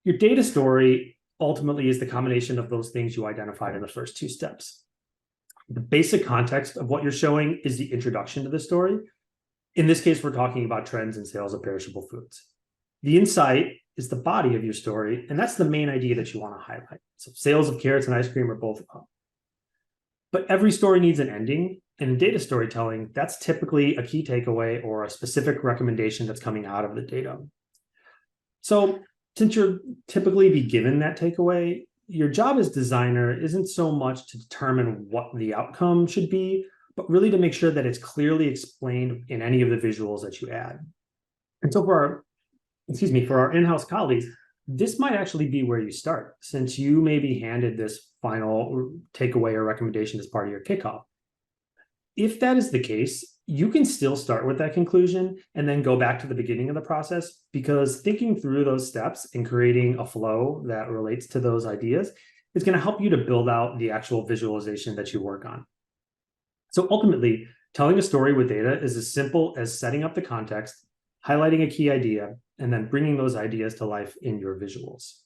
Your data story ultimately is the combination of those things you identified in the first two steps. The basic context of what you're showing is the introduction to the story. In this case, we're talking about trends in sales of perishable foods. The insight is the body of your story, and that's the main idea that you want to highlight. So sales of carrots and ice cream are both up. But every story needs an ending. And in data storytelling, that's typically a key takeaway or a specific recommendation that's coming out of the data. So since you'll typically be given that takeaway, your job as designer isn't so much to determine what the outcome should be, but really to make sure that it's clearly explained in any of the visuals that you add. And so for our in-house colleagues, this might actually be where you start, since you may be handed this final takeaway or recommendation as part of your kickoff. If that is the case, you can still start with that conclusion and then go back to the beginning of the process, because thinking through those steps and creating a flow that relates to those ideas is going to help you to build out the actual visualization that you work on. So ultimately, telling a story with data is as simple as setting up the context, highlighting a key idea, and then bringing those ideas to life in your visuals.